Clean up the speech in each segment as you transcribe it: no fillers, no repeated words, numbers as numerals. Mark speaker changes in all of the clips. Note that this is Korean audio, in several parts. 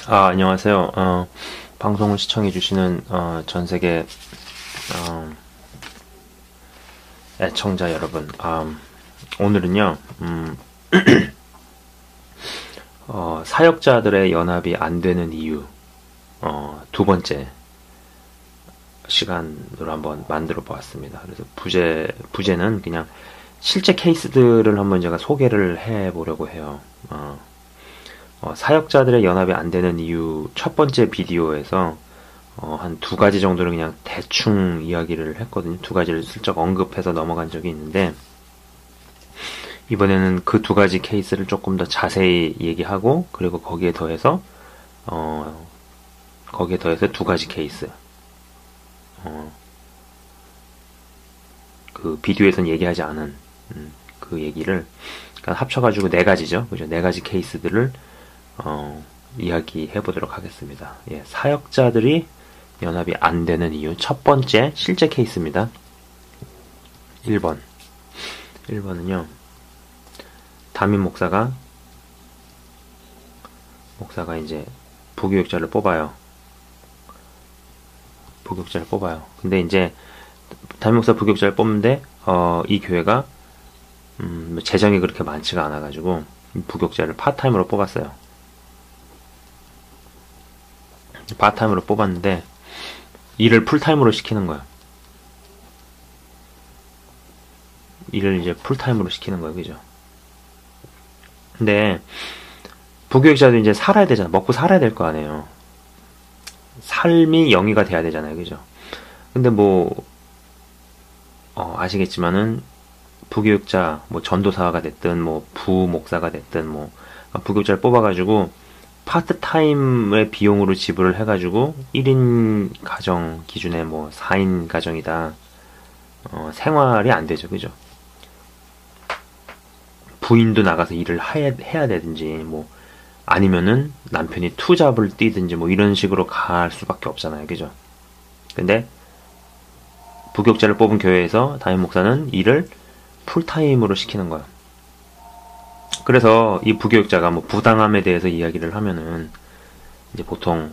Speaker 1: 안녕하세요. 방송을 시청해주시는 전 세계 어, 애청자 여러분. 오늘은요, 사역자들의 연합이 안 되는 이유, 두 번째 시간으로 한번 만들어 보았습니다. 그래서 부제는 그냥 실제 케이스들을 한번 제가 소개를 해 보려고 해요. 사역자들의 연합이 안 되는 이유 첫 번째 비디오에서 한 두 가지 정도를 그냥 대충 이야기를 했거든요. 두 가지를 슬쩍 언급해서 넘어간 적이 있는데, 이번에는 그 두 가지 케이스를 조금 더 자세히 얘기하고, 그리고 거기에 더해서 두 가지 케이스, 그 비디오에선 얘기하지 않은 그 얘기를 그러니까 합쳐가지고 네 가지죠. 그죠? 네 가지 케이스들을 이야기해 보도록 하겠습니다. 예, 사역자들이 연합이 안 되는 이유 첫 번째 실제 케이스입니다. 1번. 1번은요. 담임 목사가 이제 부교육자를 뽑아요. 근데 이제 담임 목사 부교육자를 뽑는데 이 교회가 재정이 그렇게 많지가 않아가지고 부교육자를 파타임으로 뽑았어요. 파타임으로 뽑았는데 일을 풀타임으로 시키는 거야. 일을 이제 풀타임으로 시키는 거예요. 그죠? 근데 부교육자도 이제 살아야 되잖아. 먹고 살아야 될 거 아니에요. 삶이 영위가 돼야 되잖아요. 그죠? 근데 아시겠지만은 부교육자, 전도사가 됐든, 부목사가 됐든, 부교육자를 뽑아가지고, 파트타임의 비용으로 지불을 해가지고, 1인 가정 기준에 4인 가정이다. 생활이 안 되죠. 그죠? 부인도 나가서 일을 해야 되든지, 아니면은 남편이 투잡을 뛰든지, 이런 식으로 갈 수밖에 없잖아요. 그죠? 근데, 부교육자를 뽑은 교회에서 담임 목사는 일을 풀타임으로 시키는 거야. 그래서 이 부교육자가 부당함에 대해서 이야기를 하면은 이제 보통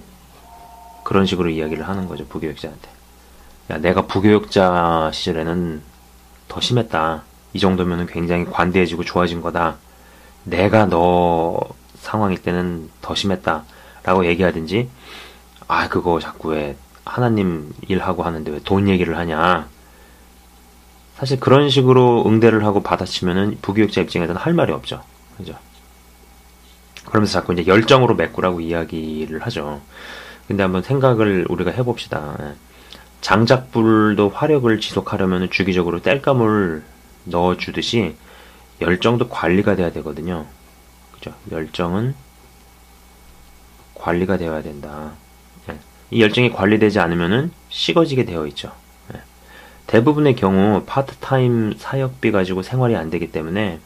Speaker 1: 그런 식으로 이야기를 하는 거죠. 부교육자한테. 야, 내가 부교육자 시절에는 더 심했다. 이 정도면은 굉장히 관대해지고 좋아진 거다. 내가 너 상황일 때는 더 심했다. 라고 얘기하든지, 그거 자꾸 왜 하나님 일하고 하는데 왜 돈 얘기를 하냐. 사실 그런 식으로 응대를 하고 받아치면은 부교육자 입장에서는 할 말이 없죠. 그죠? 그러면서 자꾸 이제 열정으로 메꾸라고 이야기를 하죠. 근데 한번 생각을 우리가 해봅시다. 장작불도 화력을 지속하려면 주기적으로 땔감을 넣어주듯이 열정도 관리가 돼야 되거든요. 그죠? 열정은 관리가 되어야 된다. 이 열정이 관리되지 않으면은 식어지게 되어 있죠. 대부분의 경우 파트타임 사역비 가지고 생활이 안 되기 때문에,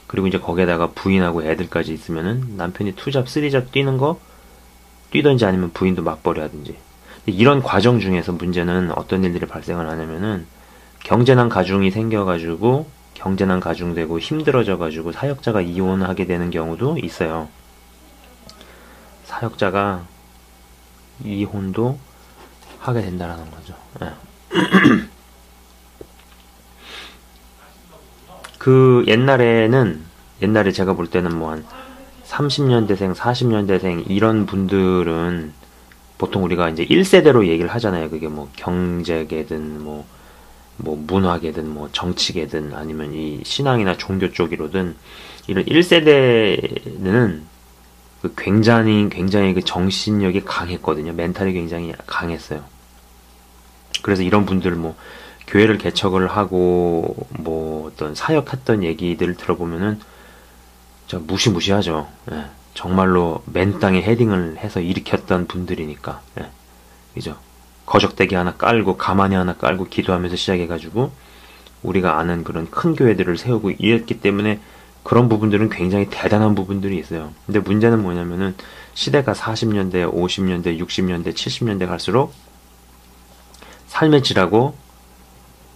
Speaker 1: 그리고 이제 거기에다가 부인하고 애들까지 있으면은 남편이 투잡, 쓰리잡 뛰든지 아니면 부인도 맞벌이 하든지. 이런 과정 중에서 문제는 어떤 일들이 발생을 하냐면은 경제난 가중이 생겨가지고 경제난 가중되고 힘들어져가지고 사역자가 이혼하게 되는 경우도 있어요. 사역자가 이혼도 하게 된다라는 거죠. 옛날에 제가 볼 때는 한 30년대생, 40년대생 이런 분들은 보통 우리가 이제 1세대로 얘기를 하잖아요. 그게 경제계든 문화계든 정치계든 아니면 이 신앙이나 종교 쪽이로든 이런 1세대는 굉장히 그 정신력이 강했거든요. 멘탈이 굉장히 강했어요. 그래서 이런 분들 교회를 개척을 하고 어떤 사역했던 얘기들을 들어보면은 진짜 무시무시하죠. 예. 정말로 맨 땅에 헤딩을 해서 일으켰던 분들이니까. 예. 그죠? 거적대기 하나 깔고 가마니 하나 깔고 기도하면서 시작해가지고 우리가 아는 그런 큰 교회들을 세우고 이랬기 때문에 그런 부분들은 굉장히 대단한 부분들이 있어요. 근데 문제는 뭐냐면은 시대가 40년대, 50년대, 60년대, 70년대 갈수록 삶의 질하고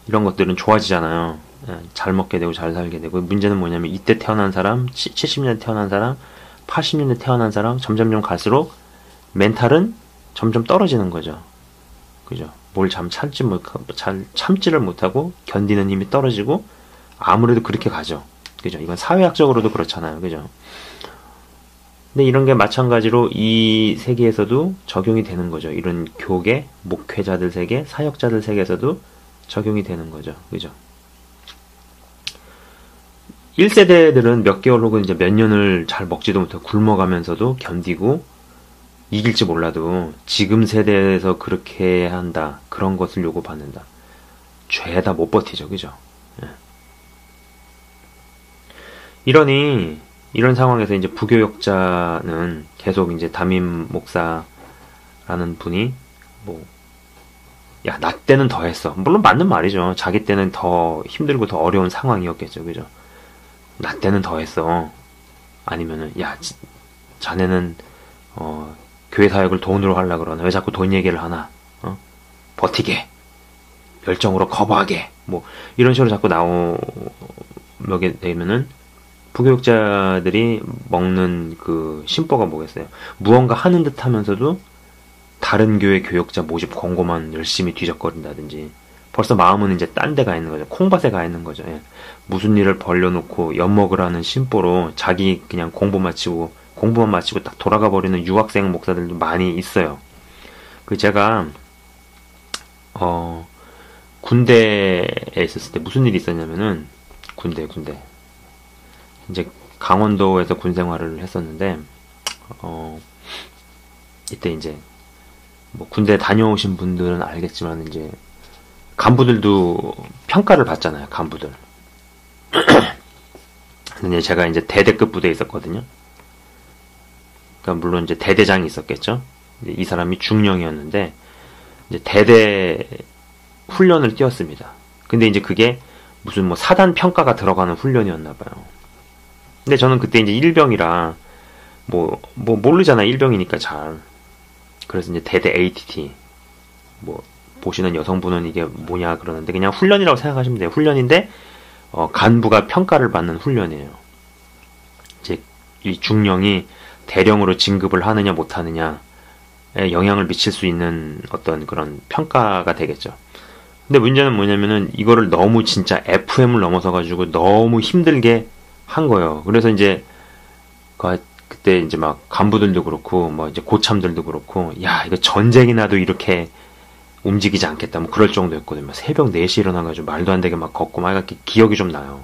Speaker 1: 이런 것들은 좋아지잖아요. 잘 먹게 되고 잘 살게 되고. 문제는 뭐냐면 이때 태어난 사람, 70년대 태어난 사람, 80년대 태어난 사람 점점점 갈수록 멘탈은 점점 떨어지는 거죠. 그죠? 뭘 잘 참지를 못하고 견디는 힘이 떨어지고 아무래도 그렇게 가죠. 그죠? 이건 사회학적으로도 그렇잖아요. 그죠? 근데 이런 게 마찬가지로 이 세계에서도 적용이 되는 거죠. 이런 교계, 목회자들 세계, 사역자들 세계에서도 적용이 되는 거죠. 그죠? 1세대들은 몇 개월 혹은 이제 몇 년을 잘 먹지도 못하고 굶어가면서도 견디고 이길지 몰라도 지금 세대에서 그렇게 한다. 그런 것을 요구받는다. 죄다 못 버티죠. 그죠? 예. 이런 상황에서 이제 부교역자는 계속 이제 담임 목사라는 분이 야, 나 때는 더 했어. 물론 맞는 말이죠. 자기 때는 더 힘들고 더 어려운 상황이었겠죠. 그죠? 나 때는 더 했어. 아니면은, 야, 자네는, 교회 사역을 돈으로 하려고 그러나? 왜 자꾸 돈 얘기를 하나? 버티게. 열정으로 거부하게. 이런 식으로 자꾸 나오게 되면은, 부교육자들이 먹는 그 심보가 뭐겠어요? 무언가 하는 듯 하면서도 다른 교회 교육자 모집 광고만 열심히 뒤적거린다든지 벌써 마음은 이제 딴 데 가 있는 거죠. 콩밭에 가 있는 거죠. 예. 무슨 일을 벌려놓고 엿먹으라는 심보로 자기 그냥 공부만 마치고 딱 돌아가 버리는 유학생 목사들도 많이 있어요. 제가 군대에 있었을 때 무슨 일이 있었냐면은 군대 이제 강원도에서 군 생활을 했었는데 이때 이제 군대 다녀오신 분들은 알겠지만 이제 간부들도 평가를 받잖아요. 간부들. 근데 제가 이제 대대급 부대에 있었거든요. 그러니까 물론 이제 대대장이 있었겠죠. 이 사람이 중령이었는데 이제 대대 훈련을 뛰었습니다. 근데 이제 그게 무슨 사단 평가가 들어가는 훈련이었나 봐요. 근데 저는 그때 이제 일병이라 모르잖아. 일병이니까 잘. 그래서 이제 대대 ATT 보시는 여성분은 이게 뭐냐 그러는데 그냥 훈련이라고 생각하시면 돼요. 훈련인데 간부가 평가를 받는 훈련이에요. 이제 이 중령이 대령으로 진급을 하느냐 못하느냐에 영향을 미칠 수 있는 어떤 그런 평가가 되겠죠. 근데 문제는 뭐냐면은 이거를 너무 진짜 FM을 넘어서 가지고 너무 힘들게 한 거예요. 그래서 이제 그때 이제 막 간부들도 그렇고 이제 고참들도 그렇고 야 이거 전쟁이 나도 이렇게 움직이지 않겠다 그럴 정도였거든요. 새벽 4시에 일어나가지고 말도 안 되게 막 걷고 막 이렇게 기억이 좀 나요.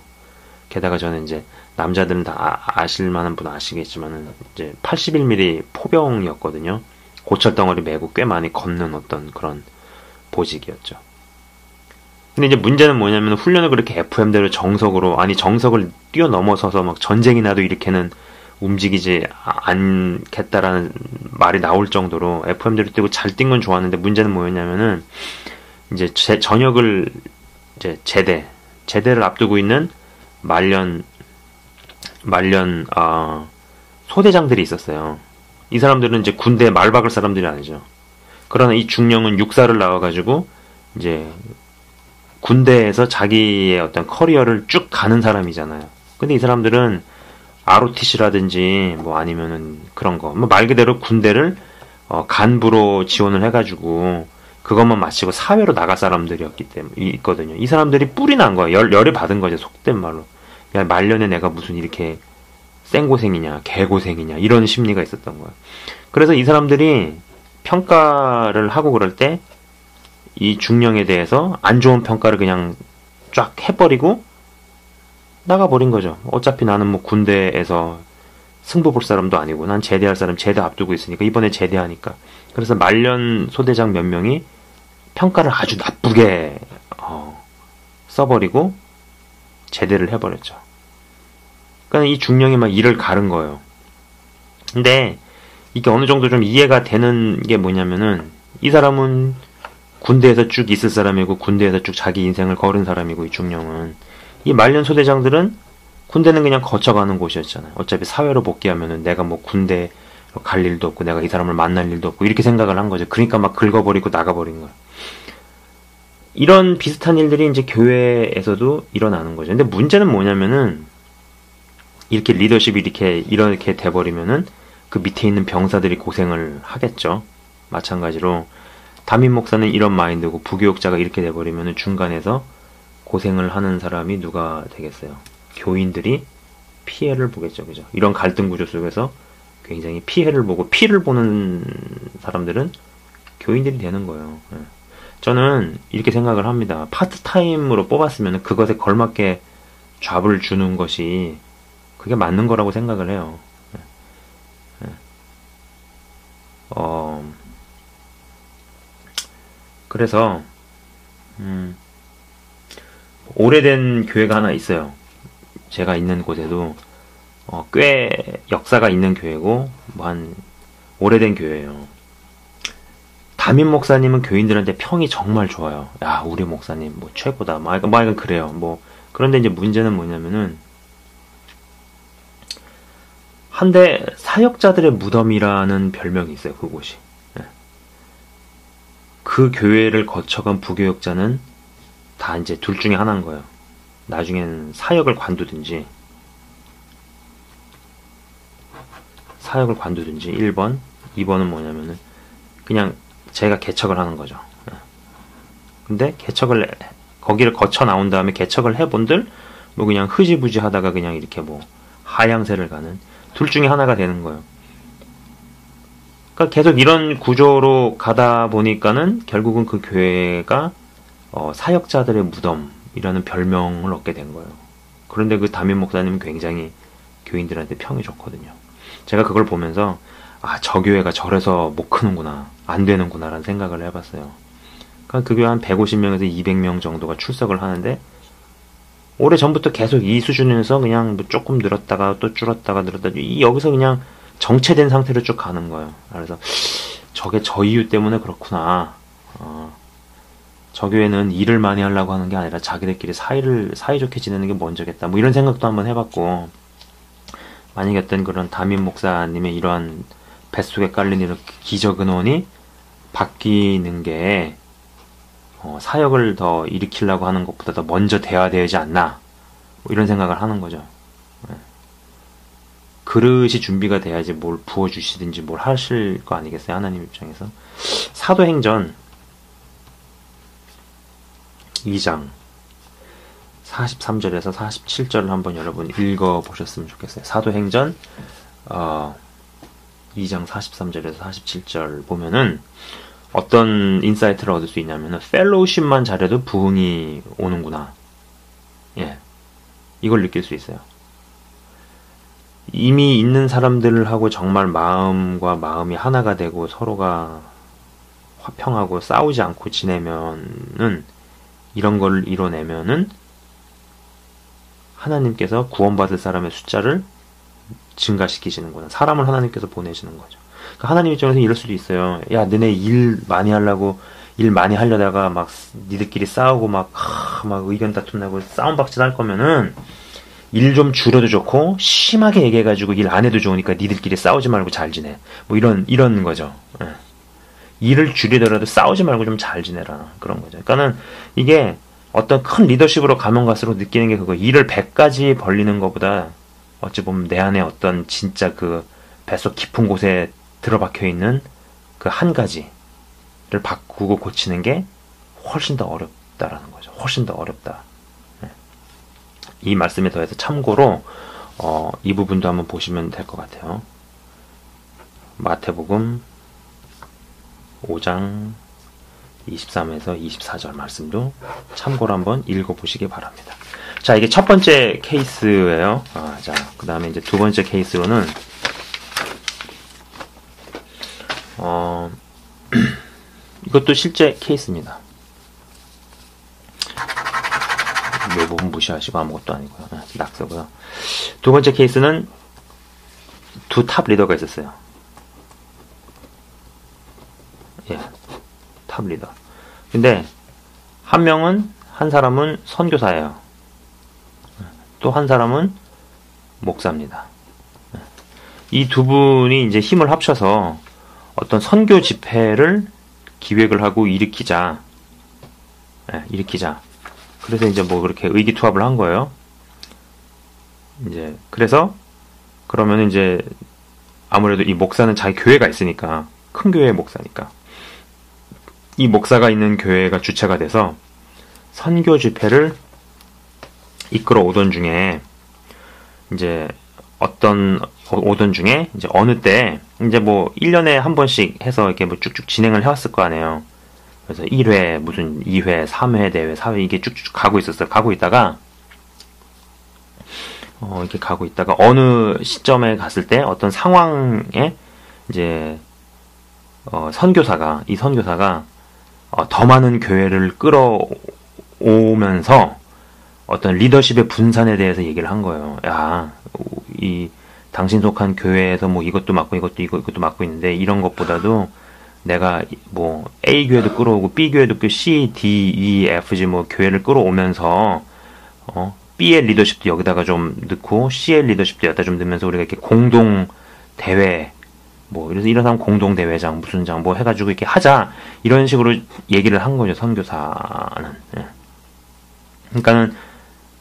Speaker 1: 게다가 저는 이제 남자들은 다 아실 만한 분 아시겠지만은 이제 81mm 포병이었거든요. 고철덩어리 메고 꽤 많이 걷는 어떤 그런 보직이었죠. 근데 이제 문제는 뭐냐면 훈련을 그렇게 FM대로 정석을 뛰어넘어서서 막 전쟁이 나도 이렇게는 움직이지 않겠다라는 말이 나올 정도로 FM대로 뛰고 잘 뛴 건 좋았는데 문제는 뭐였냐면은 이제 전역을 이제 제대를 앞두고 있는 말년 소대장들이 있었어요. 이 사람들은 이제 군대 말 박을 사람들이 아니죠. 그러나 이 중령은 육사를 나와가지고 이제 군대에서 자기의 어떤 커리어를 쭉 가는 사람이잖아요. 근데 이 사람들은 ROTC라든지 아니면은 그런 거 말 그대로 군대를 간부로 지원을 해가지고 그것만 마치고 사회로 나갈 사람들이었기 때문에 있거든요. 이 사람들이 뿔이 난 거야. 열을 받은 거죠. 속된 말로. 야, 말년에 내가 무슨 이렇게 생고생이냐 개고생이냐 이런 심리가 있었던 거야. 그래서 이 사람들이 평가를 하고 그럴 때 이 중령에 대해서 안 좋은 평가를 그냥 쫙 해버리고 나가버린 거죠. 어차피 나는 군대에서 승부 볼 사람도 아니고 난 제대할 사람 제대 앞두고 있으니까 이번에 제대하니까. 그래서 말년 소대장 몇 명이 평가를 아주 나쁘게 써버리고 제대를 해버렸죠. 그러니까 이 중령이 막 이를 가른 거예요. 근데 이게 어느 정도 좀 이해가 되는 게 뭐냐면은 이 사람은 군대에서 쭉 있을 사람이고 군대에서 쭉 자기 인생을 걸은 사람이고 이 중령은 이 말년 소대장들은 군대는 그냥 거쳐가는 곳이었잖아요. 어차피 사회로 복귀하면은 내가 군대 갈 일도 없고 내가 이 사람을 만날 일도 없고 이렇게 생각을 한 거죠. 그러니까 막 긁어버리고 나가버린 거예요. 이런 비슷한 일들이 이제 교회에서도 일어나는 거죠. 근데 문제는 뭐냐면은 이렇게 리더십이 이렇게 돼버리면은 그 밑에 있는 병사들이 고생을 하겠죠. 마찬가지로 담임 목사는 이런 마인드고 부교육자가 이렇게 돼버리면 중간에서 고생을 하는 사람이 누가 되겠어요? 교인들이 피해를 보겠죠. 그죠? 이런 갈등 구조 속에서 굉장히 피해를 보고 피를 보는 사람들은 교인들이 되는 거예요. 예. 저는 이렇게 생각을 합니다. 파트타임으로 뽑았으면 그것에 걸맞게 잡을 주는 것이 그게 맞는 거라고 생각을 해요. 예. 예. 그래서 오래된 교회가 하나 있어요. 제가 있는 곳에도 꽤 역사가 있는 교회고 뭐 한 오래된 교회예요. 담임 목사님은 교인들한테 평이 정말 좋아요. 야, 우리 목사님 뭐 최고다. 막 약간 그래요. 뭐 그런데 이제 문제는 뭐냐면은 한데 사역자들의 무덤이라는 별명이 있어요. 그곳이. 예. 그 교회를 거쳐간 부교역자는 다 이제 둘 중에 하나인 거예요. 나중엔 사역을 관두든지 1번, 2번은 뭐냐면은 그냥 제가 개척을 하는 거죠. 근데 거기를 거쳐 나온 다음에 개척을 해본들 뭐 그냥 흐지부지 하다가 그냥 이렇게 뭐 하향세를 가는 둘 중에 하나가 되는 거예요. 그러니까 계속 이런 구조로 가다 보니까는 결국은 그 교회가 사역자들의 무덤이라는 별명을 얻게 된 거예요. 그런데 그 담임 목사님은 굉장히 교인들한테 평이 좋거든요. 제가 그걸 보면서 저 교회가 저래서 못 크는구나, 안 되는구나 라는 생각을 해봤어요. 그러니까 그 교회 한 150명에서 200명 정도가 출석을 하는데 오래전부터 계속 이 수준에서 그냥 뭐 조금 늘었다가 또 줄었다가 여기서 그냥 정체된 상태로 쭉 가는 거예요. 그래서 저게 저 이유 때문에 그렇구나. 저 교회는 일을 많이 하려고 하는 게 아니라 자기들끼리 사이좋게 지내는 게 먼저겠다. 뭐 이런 생각도 한번 해봤고, 만약에 어떤 그런 담임 목사님의 이러한 뱃속에 깔린 이런 기저근원이 바뀌는 게 사역을 더 일으키려고 하는 것보다 더 먼저 돼야 되지 않나, 뭐 이런 생각을 하는 거죠. 그릇이 준비가 돼야지 뭘 부어주시든지 뭘 하실 거 아니겠어요, 하나님 입장에서. 사도행전 2장 43절에서 47절을 한번 여러분 읽어보셨으면 좋겠어요. 사도행전 2장 43절에서 47절 보면은 어떤 인사이트를 얻을 수 있냐면은 펠로우십만 잘해도 부흥이 오는구나. 예, 이걸 느낄 수 있어요. 이미 있는 사람들하고 정말 마음과 마음이 하나가 되고 서로가 화평하고 싸우지 않고 지내면은, 이런 걸 이뤄내면은 하나님께서 구원받을 사람의 숫자를 증가시키시는구나. 사람을 하나님께서 보내시는 거죠. 그러니까 하나님 입장에서 이럴 수도 있어요. 야, 너네 일 많이 하려다가 막 니들끼리 싸우고 막 의견 다툼 나고 싸움박질 할 거면은 일 좀 줄여도 좋고 심하게 얘기해가지고 일 안 해도 좋으니까 니들끼리 싸우지 말고 잘 지내. 뭐 이런 거죠. 예. 일을 줄이더라도 싸우지 말고 좀 잘 지내라. 그런 거죠. 그러니까는 이게 어떤 큰 리더십으로 가면 갈수록 느끼는 게 그거, 일을 100가지 벌리는 것보다 어찌 보면 내 안에 어떤 진짜 그 뱃속 깊은 곳에 들어박혀 있는 그 한 가지를 바꾸고 고치는 게 훨씬 더 어렵다라는 거죠. 훨씬 더 어렵다. 이 말씀에 더해서 참고로 이 부분도 한번 보시면 될 것 같아요. 마태복음 5장 23에서 24절 말씀도 참고로 한번 읽어보시기 바랍니다. 자, 이게 첫 번째 케이스예요. 자, 그 다음에 이제 두 번째 케이스로는 이것도 실제 케이스입니다. 이 부분 무시하시고 아무것도 아니고요. 낙서고요. 두 번째 케이스는 두 탑 리더가 있었어요. 예, 탑 리더. 근데 한 사람은 선교사예요. 또 한 사람은 목사입니다. 이 두 분이 이제 힘을 합쳐서 어떤 선교 집회를 기획을 하고 일으키자. 그래서 이제 뭐 그렇게 의기투합을 한 거예요. 이제 그래서 그러면 이제 아무래도 이 목사는 자기 교회가 있으니까, 큰 교회의 목사니까, 이 목사가 있는 교회가 주체가 돼서 선교 집회를 이끌어 오던 중에, 이제 오던 중에, 이제 어느 때, 이제 뭐 1년에 한 번씩 해서 이렇게 뭐 쭉쭉 진행을 해왔을 거 아니에요. 그래서 1회, 무슨 2회, 3회 대회, 4회 이게 쭉쭉 가고 있었어요. 가고 있다가, 이렇게 가고 있다가 어느 시점에 갔을 때 어떤 상황에 이제 이 선교사가 더 많은 교회를 끌어오면서 어떤 리더십의 분산에 대해서 얘기를 한 거예요. 야, 이 당신 속한 교회에서 뭐 이것도 맡고 이것도 맡고 있는데 이런 것보다도 내가 뭐 A 교회도 끌어오고 B 교회도 끌고 C, D, E, F, G 뭐 교회를 끌어오면서 B의 리더십도 여기다가 좀 넣고 C의 리더십도 여기다 좀 넣으면서 우리가 이렇게 공동 대회 뭐 이래서 이런 사람 공동 대회장 무슨 장 뭐 해가지고 이렇게 하자 이런 식으로 얘기를 한 거죠 선교사는. 예. 그러니까는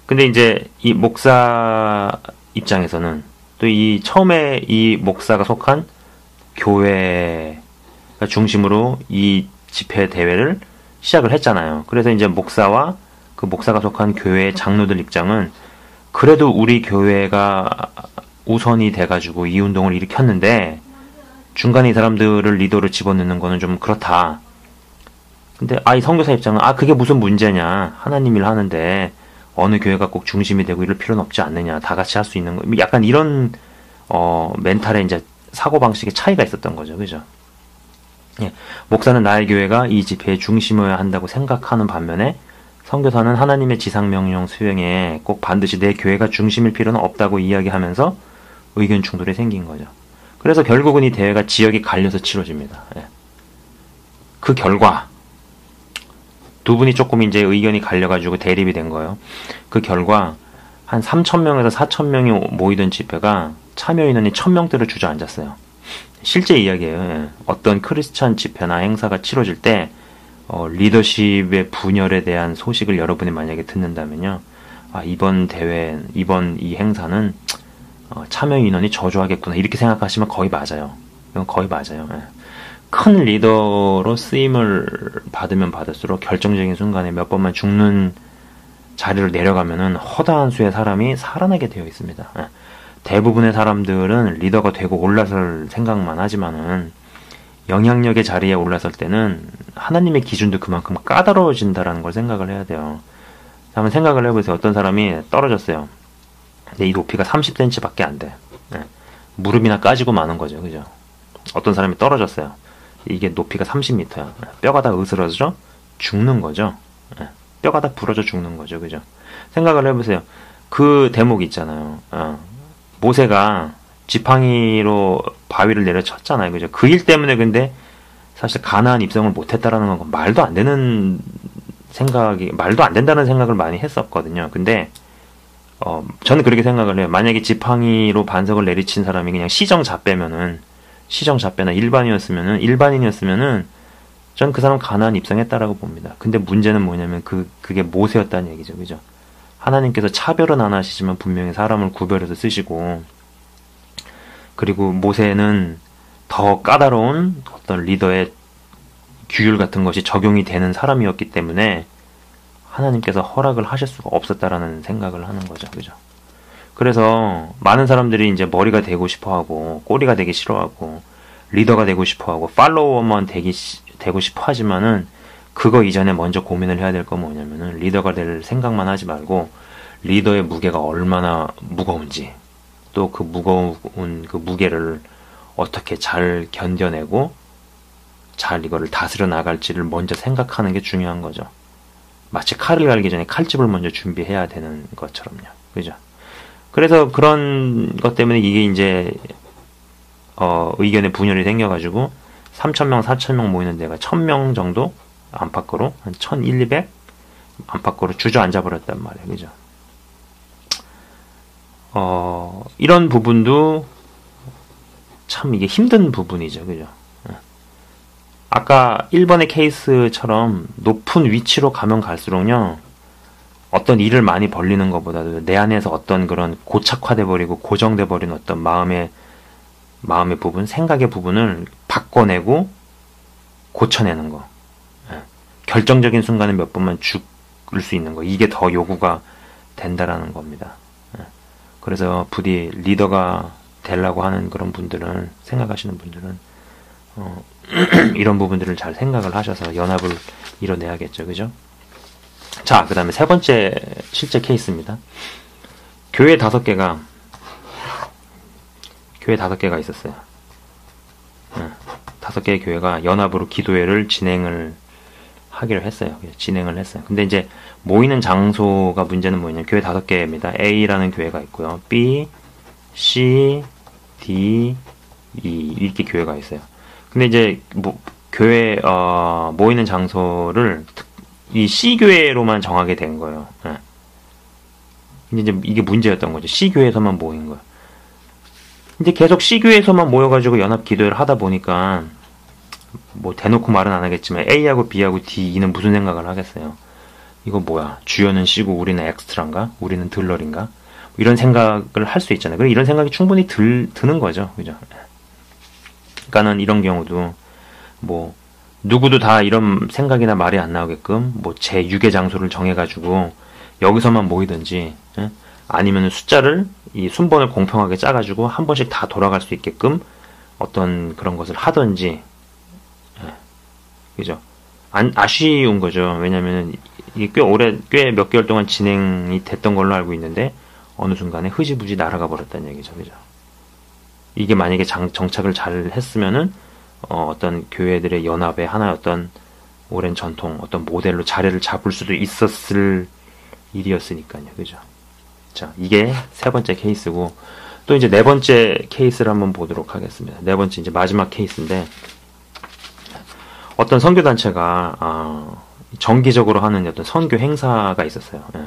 Speaker 1: 근데 이제 이 목사 입장에서는 또 이 처음에 이 목사가 속한 교회가 중심으로 이 집회 대회를 시작을 했잖아요. 그래서 이제 목사와 그 목사가 속한 교회의 장로들 입장은 그래도 우리 교회가 우선이 돼가지고 이 운동을 일으켰는데 중간에 이 사람들을 리더로 집어넣는 거는 좀 그렇다. 근데 이 선교사 입장은 그게 무슨 문제냐. 하나님 일 하는데 어느 교회가 꼭 중심이 되고 이럴 필요는 없지 않느냐. 다 같이 할 수 있는 거. 약간 이런 멘탈의 이제 사고방식의 차이가 있었던 거죠. 그죠? 예. 목사는 나의 교회가 이 집회의 중심이어야 한다고 생각하는 반면에 선교사는 하나님의 지상명령 수행에 꼭 반드시 내 교회가 중심일 필요는 없다고 이야기하면서 의견 충돌이 생긴 거죠. 그래서 결국은 이 대회가 지역이 갈려서 치러집니다. 예. 그 결과 두 분이 조금 이제 의견이 갈려가지고 대립이 된 거예요. 그 결과 한 3,000명에서 4,000명이 모이던 집회가 참여 인원이 1,000명대로 주저앉았어요. 실제 이야기예요. 예. 어떤 크리스찬 집회나 행사가 치러질 때 리더십의 분열에 대한 소식을 여러분이 만약에 듣는다면요. 이번 대회, 이번 이 행사는 참여 인원이 저조하겠구나. 이렇게 생각하시면 거의 맞아요. 이건 거의 맞아요. 예. 큰 리더로 쓰임을 받으면 받을수록 결정적인 순간에 몇 번만 죽는 자리를 내려가면은 허다한 수의 사람이 살아나게 되어 있습니다. 예. 대부분의 사람들은 리더가 되고 올라설 생각만 하지만은 영향력의 자리에 올라설 때는 하나님의 기준도 그만큼 까다로워진다라는 걸 생각을 해야 돼요. 한번 생각을 해보세요. 어떤 사람이 떨어졌어요. 근데 이 높이가 30cm 밖에 안 돼. 네. 무릎이나 까지고 마는 거죠. 그죠? 어떤 사람이 떨어졌어요. 이게 높이가 30m야. 뼈가 다 으스러져 죽는 거죠. 네. 뼈가 다 부러져 죽는 거죠. 그죠? 생각을 해보세요. 그 대목 있잖아요. 모세가 지팡이로 바위를 내려쳤잖아요. 그죠? 그 일 때문에 근데 사실 가나안 입성을 못했다라는 건 말도 안 된다는 생각을 많이 했었거든요. 근데 저는 그렇게 생각을 해요. 만약에 지팡이로 반석을 내리친 사람이 그냥 시정잡배나 일반인이었으면은 전 그 사람 가나안 입성했다라고 봅니다. 근데 문제는 뭐냐면 그게 모세였다는 얘기죠. 그죠? 하나님께서 차별은 안 하시지만 분명히 사람을 구별해서 쓰시고 그리고 모세는 더 까다로운 어떤 리더의 규율 같은 것이 적용이 되는 사람이었기 때문에 하나님께서 허락을 하실 수가 없었다라는 생각을 하는 거죠. 그죠? 그래서 많은 사람들이 이제 머리가 되고 싶어 하고 꼬리가 되기 싫어하고 리더가 되고 싶어 하고 팔로워만 되고 싶어 하지만은 그거 이전에 먼저 고민을 해야 될 건 뭐냐면은 리더가 될 생각만 하지 말고 리더의 무게가 얼마나 무거운지 또 그 무거운 그 무게를 어떻게 잘 견뎌내고 잘 이거를 다스려 나갈지를 먼저 생각하는 게 중요한 거죠. 마치 칼을 갈기 전에 칼집을 먼저 준비해야 되는 것처럼요. 그죠? 그래서 그런 것 때문에 이게 이제 의견의 분열이 생겨가지고 3,000명, 4,000명 모이는 데가 1,000명 정도 안팎으로 한 1,200 안팎으로 주저앉아 버렸단 말이에요. 그죠? 이런 부분도 참 이게 힘든 부분이죠. 그죠? 아까 1번의 케이스처럼 높은 위치로 가면 갈수록요, 어떤 일을 많이 벌리는 것보다도 내 안에서 어떤 그런 고착화돼 버리고 고정돼 버린 어떤 마음의 마음의 부분, 생각의 부분을 바꿔내고 고쳐내는 거. 예. 결정적인 순간에 몇 번만 죽을 수 있는 거. 이게 더 요구가 된다라는 겁니다. 예. 그래서 부디 리더가 되려고 하는 그런 분들은, 생각하시는 분들은 이런 부분들을 잘 생각을 하셔서 연합을 이뤄내야겠죠. 그죠? 자, 그 다음에 세 번째 실제 케이스입니다. 교회 5개가 있었어요. 5개의 교회가 연합으로 기도회를 진행을 하기로 했어요. 진행을 했어요. 근데 이제 모이는 장소가 문제는 뭐냐면 교회 5개입니다. A라는 교회가 있고요. B, C, D, E 이렇게 교회가 있어요. 근데 이제 교회 모이는 장소를 이 C 교회로만 정하게 된 거예요. 예. 근데 이제 이게 문제였던 거죠. C 교회에서만 모인 거예요. 이제 계속 C 교회에서만 모여가지고 연합 기도회를 하다 보니까 뭐 대놓고 말은 안 하겠지만 A하고 B하고 D, E는 무슨 생각을 하겠어요. 이거 뭐야? 주연은 C고 우리는 엑스트라인가? 우리는 들러리인가? 뭐 이런 생각을 할 수 있잖아요. 그리고 이런 생각이 충분히 드는 거죠. 그죠? 그러니까는 이런 경우도 뭐 누구도 다 이런 생각이나 말이 안 나오게끔 뭐 제6의 장소를 정해가지고 여기서만 모이든지, 예? 아니면 숫자를 이 순번을 공평하게 짜가지고 한 번씩 다 돌아갈 수 있게끔 어떤 그런 것을 하든지, 예. 그죠? 아쉬운 거죠. 왜냐면 이게 꽤 몇 개월 동안 진행이 됐던 걸로 알고 있는데 어느 순간에 흐지부지 날아가 버렸다는 얘기죠. 그죠? 이게 만약에 정착을 잘 했으면은 어떤 교회들의 연합의 하나의 어떤 오랜 전통, 어떤 모델로 자리를 잡을 수도 있었을 일이었으니까요. 그죠? 자, 이게 세 번째 케이스고, 또 이제 네 번째 케이스를 한번 보도록 하겠습니다. 네 번째 이제 마지막 케이스인데, 어떤 선교단체가 정기적으로 하는 어떤 선교 행사가 있었어요. 예.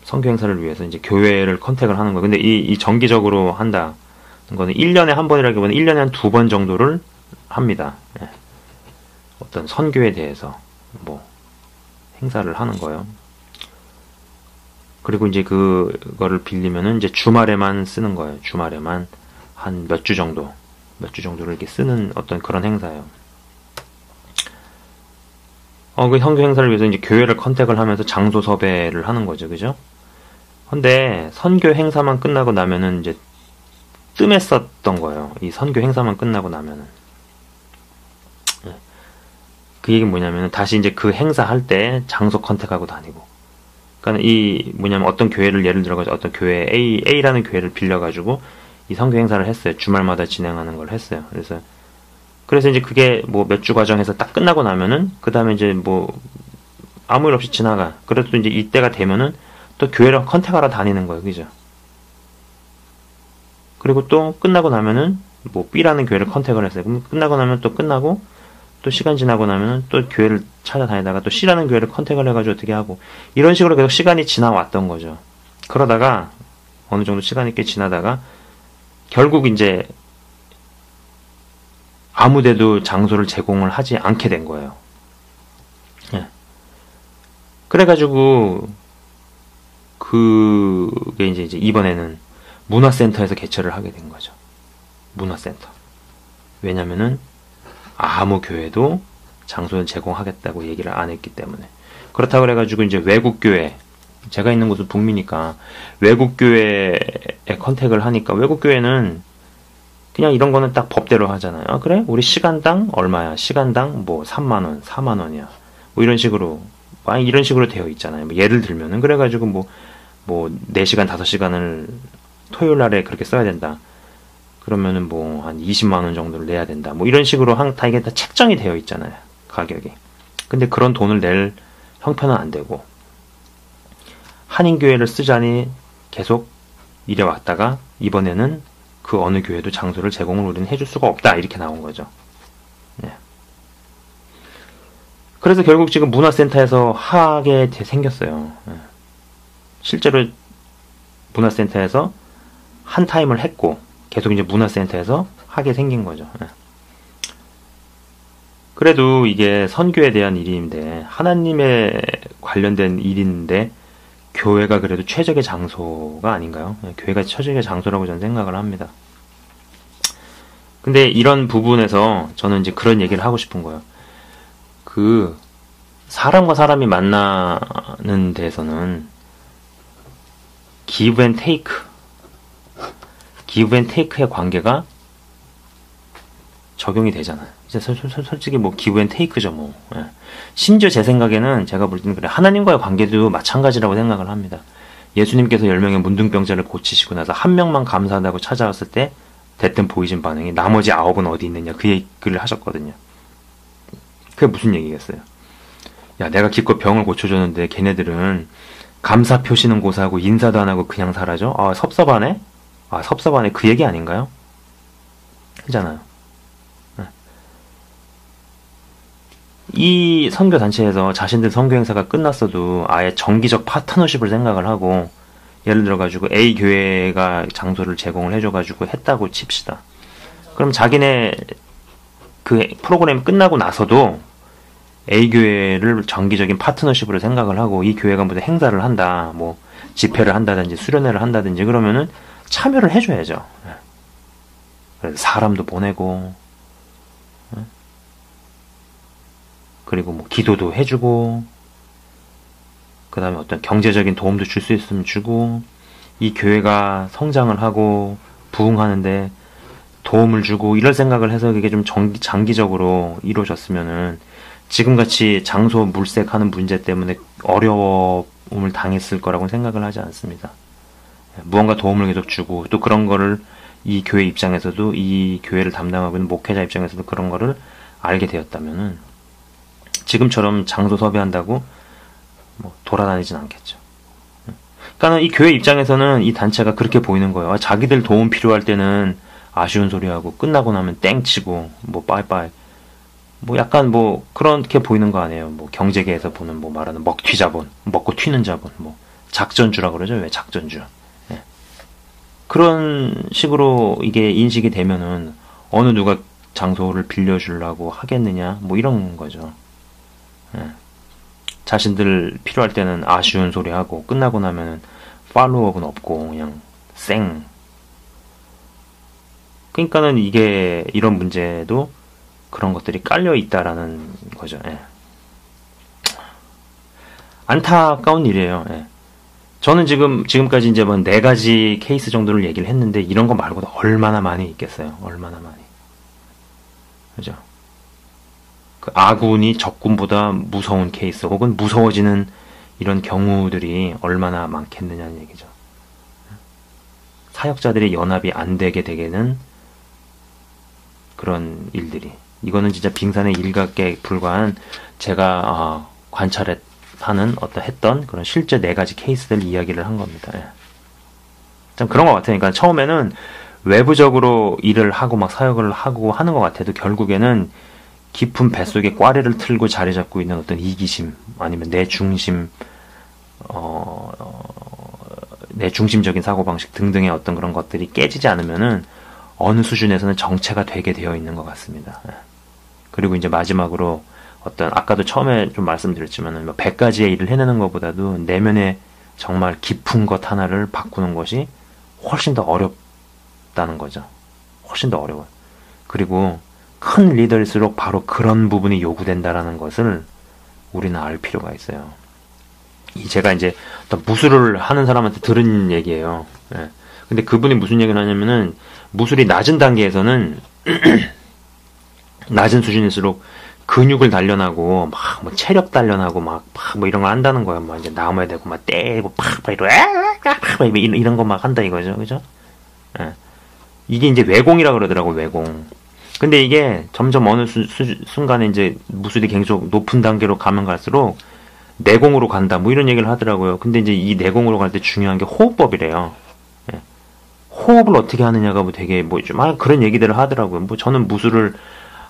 Speaker 1: 선교 행사를 위해서 이제 교회를 컨택을 하는 거예요. 근데 이 정기적으로 한다. 거는 1년에 한 번이라기보다는 1년에 한 2번 정도를 합니다. 예. 어떤 선교에 대해서 뭐 행사를 하는 거예요. 그리고 이제 그거를 빌리면은 이제 주말에만 쓰는 거예요. 주말에만 한 몇 주 정도를 이렇게 쓰는 어떤 그런 행사예요. 그 선교 행사를 위해서 이제 교회를 컨택을 하면서 장소 섭외를 하는 거죠. 그죠? 근데 선교 행사만 끝나고 나면은 이제 뜸했었던 거예요. 이 선교 행사만 끝나고 나면은. 그 얘기는 뭐냐면은 다시 이제 그 행사 할 때 장소 컨택하고 다니고. 그러니까 이 뭐냐면 어떤 교회를 예를 들어가지고 어떤 교회 A라는 교회를 빌려가지고 이 선교 행사를 했어요. 주말마다 진행하는 걸 했어요. 그래서 이제 그게 뭐 몇 주 과정에서 딱 끝나고 나면은 그 다음에 이제 뭐 아무 일 없이 지나가. 그래도 이제 이때가 되면은 또 교회를 컨택하러 다니는 거예요. 그죠? 그리고 또 끝나고 나면은 뭐 B라는 교회를 컨택을 했어요. 그럼 끝나고 나면 또 끝나고 또 시간 지나고 나면은 또 교회를 찾아다니다가 또 C라는 교회를 컨택을 해가지고 어떻게 하고 이런 식으로 계속 시간이 지나왔던 거죠. 그러다가 어느 정도 시간이 꽤 지나다가 결국 이제 아무데도 장소를 제공을 하지 않게 된 거예요. 예. 그래가지고 그게 이제 이번에는 문화센터에서 개최를 하게 된 거죠. 문화센터. 왜냐면은 아무 교회도 장소를 제공하겠다고 얘기를 안 했기 때문에. 그렇다고 그래가지고 이제 외국교회, 제가 있는 곳은 북미니까 외국교회에 컨택을 하니까 외국교회는 그냥 이런 거는 딱 법대로 하잖아요. 그래? 우리 시간당 얼마야? 시간당 뭐 3만원, 4만원이야. 뭐 이런 식으로 되어 있잖아요. 뭐 예를 들면은 그래가지고 뭐 4시간, 5시간을 토요일 날에 그렇게 써야 된다. 그러면은 뭐 한 20만 원 정도를 내야 된다. 뭐 이런 식으로 다 이게 다 책정이 되어 있잖아요. 가격이. 근데 그런 돈을 낼 형편은 안 되고 한인교회를 쓰자니 계속 이래 왔다가 이번에는 그 어느 교회도 장소를 제공을 우리는 해줄 수가 없다. 이렇게 나온 거죠. 네. 그래서 결국 지금 문화센터에서 하게 생겼어요. 네. 실제로 문화센터에서 한 타임을 했고 계속 이제 문화센터에서 하게 생긴 거죠. 네. 그래도 이게 선교에 대한 일인데 하나님에 관련된 일인데 교회가 그래도 최적의 장소가 아닌가요? 네, 교회가 최적의 장소라고 저는 생각을 합니다. 근데 이런 부분에서 저는 이제 그런 얘기를 하고 싶은 거예요. 그 사람과 사람이 만나는 데에서는 give and take의 관계가 적용이 되잖아요. 이제 솔직히 뭐 give and take죠, 뭐. 예. 심지어 제 생각에는 제가 볼 때는 그래 하나님과의 관계도 마찬가지라고 생각을 합니다. 예수님께서 10명의 문둥병자를 고치시고 나서 한 명만 감사하다고 찾아왔을 때 됐던 보이진 반응이 나머지 9은 어디 있느냐 그 얘기를 하셨거든요. 그게 무슨 얘기겠어요? 야, 내가 기껏 병을 고쳐줬는데 걔네들은 감사 표시는 고사하고 인사도 안 하고 그냥 사라져? 아, 섭섭하네? 아, 섭섭하네. 그 얘기 아닌가요? 그잖아요. 이 선교단체에서 자신들 선교 행사가 끝났어도 아예 정기적 파트너십을 생각을 하고 예를 들어가지고 A 교회가 장소를 제공을 해줘가지고 했다고 칩시다. 그럼 자기네 그 프로그램이 끝나고 나서도 A 교회를 정기적인 파트너십으로 생각을 하고 이 교회가 무슨 행사를 한다, 뭐 집회를 한다든지 수련회를 한다든지 그러면은 참여를 해줘야죠. 그래서 사람도 보내고 그리고 뭐 기도도 해주고 그 다음에 어떤 경제적인 도움도 줄 수 있으면 주고 이 교회가 성장을 하고 부흥하는데 도움을 주고 이럴 생각을 해서 그게 좀 장기적으로 이루어졌으면은 지금같이 장소 물색하는 문제 때문에 어려움을 당했을 거라고 생각을 하지 않습니다. 무언가 도움을 계속 주고 또 그런 거를 이 교회 입장에서도 이 교회를 담당하고 있는 목회자 입장에서도 그런 거를 알게 되었다면은 지금처럼 장소 섭외한다고 뭐 돌아다니진 않겠죠. 그러니까 이 교회 입장에서는 이 단체가 그렇게 보이는 거예요. 자기들 도움 필요할 때는 아쉬운 소리하고 끝나고 나면 땡치고 뭐 빠이빠이 뭐 약간 뭐 그렇게 보이는 거 아니에요. 뭐 경제계에서 보는 뭐 말하는 먹튀 자본, 먹고 튀는 자본, 뭐 작전주라 그러죠. 왜 작전주? 예. 그런 식으로 이게 인식이 되면은 어느 누가 장소를 빌려주려고 하겠느냐 뭐 이런 거죠. 예. 자신들 필요할 때는 아쉬운 소리 하고 끝나고 나면은 팔로우업은 없고 그냥 쌩. 그러니까는 이게 이런 문제도 그런 것들이 깔려 있다라는 거죠. 예. 안타까운 일이에요. 예. 저는 지금까지 이제 뭐 4가지 케이스 정도를 얘기를 했는데 이런 거 말고도 얼마나 많이 있겠어요. 얼마나 많이. 그죠? 그 아군이 적군보다 무서운 케이스 혹은 무서워지는 이런 경우들이 얼마나 많겠느냐는 얘기죠. 사역자들의 연합이 안 되게 되는 그런 일들이 이거는 진짜 빙산의 일각에 불과한 제가 했던 그런 실제 4가지 케이스들 이야기를 한 겁니다. 예. 참 그런 것 같아요. 그러니까 처음에는 외부적으로 일을 하고 막 사역을 하고 하는 것 같아도 결국에는 깊은 뱃속에 꽈리를 틀고 자리 잡고 있는 어떤 이기심 아니면 내 중심적인 사고방식 등등의 어떤 그런 것들이 깨지지 않으면은 어느 수준에서는 정체가 되게 되어 있는 것 같습니다. 그리고 이제 마지막으로 어떤 아까도 처음에 좀 말씀드렸지만은 100가지의 일을 해내는 것보다도 내면의 정말 깊은 것 하나를 바꾸는 것이 훨씬 더 어렵다는 거죠. 훨씬 더 어려워요. 그리고 큰 리더일수록 바로 그런 부분이 요구된다라는 것을 우리는 알 필요가 있어요. 제가 이제 어떤 무술을 하는 사람한테 들은 얘기예요. 예. 근데 그분이 무슨 얘기를 하냐면은 무술이 낮은 단계에서는 낮은 수준일수록 근육을 단련하고 막 뭐 체력 단련하고 막 뭐 이런 거 한다는 거예요. 막 이제 나무에 대고 막 때리고 이런 거 막 한다 이거죠, 그죠? 예. 이게 이제 외공이라 그러더라고 외공. 근데 이게 점점 어느 순간에 이제 무술이 계속 높은 단계로 가면 갈수록 내공으로 간다 뭐 이런 얘기를 하더라고요. 근데 이제 이 내공으로 갈 때 중요한 게 호흡법이래요. 예. 호흡을 어떻게 하느냐가 뭐 되게 뭐 좀 그런 얘기들을 하더라고요. 뭐 저는 무술을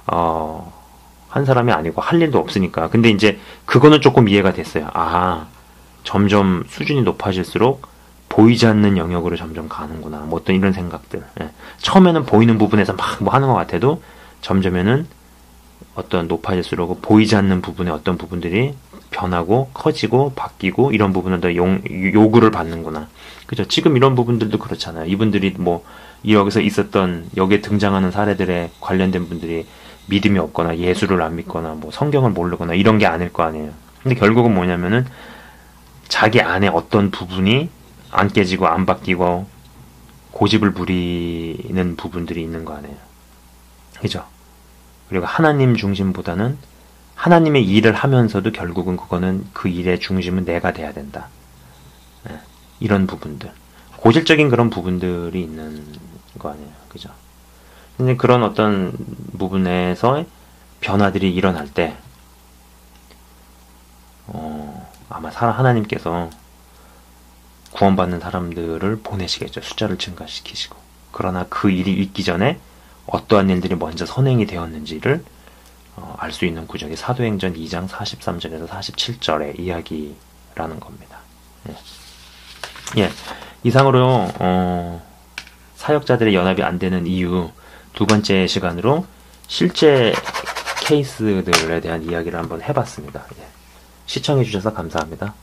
Speaker 1: 한 사람이 아니고 할 일도 없으니까. 근데 이제 그거는 조금 이해가 됐어요. 점점 수준이 높아질수록 보이지 않는 영역으로 점점 가는구나. 뭐 어떤 이런 생각들. 예. 처음에는 보이는 부분에서 막 뭐 하는 것 같아도 점점에는 어떤 높아질수록 보이지 않는 부분의 어떤 부분들이 변하고 커지고 바뀌고 이런 부분은 더 요구를 받는구나. 그죠? 지금 이런 부분들도 그렇잖아요. 이분들이 뭐 여기서 있었던 여기에 등장하는 사례들에 관련된 분들이 믿음이 없거나 예수를 안 믿거나 뭐 성경을 모르거나 이런 게 아닐 거 아니에요. 근데 결국은 뭐냐면은 자기 안에 어떤 부분이 안 깨지고 안 바뀌고 고집을 부리는 부분들이 있는 거 아니에요. 그죠? 그리고 하나님 중심보다는 하나님의 일을 하면서도 결국은 그거는 그 일의 중심은 내가 돼야 된다. 네, 이런 부분들. 고질적인 그런 부분들이 있는 거 아니에요. 그죠? 근데 그런 어떤 부분에서 변화들이 일어날 때, 아마 하나님께서 구원받는 사람들을 보내시겠죠. 숫자를 증가시키시고. 그러나 그 일이 있기 전에 어떠한 일들이 먼저 선행이 되었는지를 알 수 있는 구절이 사도행전 2장 43절에서 47절의 이야기라는 겁니다. 예. 예. 이상으로 사역자들의 연합이 안 되는 이유 두 번째 시간으로 실제 케이스들에 대한 이야기를 한번 해봤습니다. 예. 시청해주셔서 감사합니다.